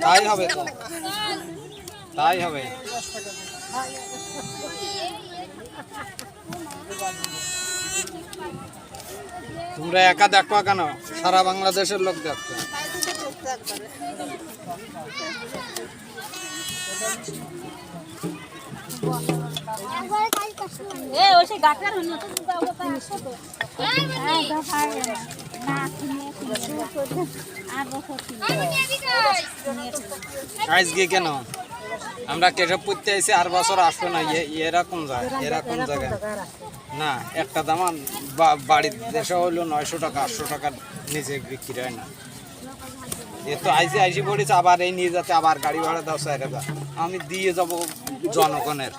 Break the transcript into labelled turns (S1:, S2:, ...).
S1: তাই হবে তো, তাই হবে। তোমরা একা দেখো কেন, সারা বাংলাদেশের লোক দেখতো। আজকে কেন আমরা কেশব পড়তে আইসি, আর বছর আসবে না। এরকম যায়, এরকম জায়গায় না। একটা দামান বাড়ির দেশে হইলো 900 টাকা 800 টাকার নিচে বিক্রি হয় না। এ তো আইসি পড়েছে, আবার এই নিয়ে যাতে আবার গাড়ি ভাড়া দাও 4000, আমি দিয়ে যাব জনগণের।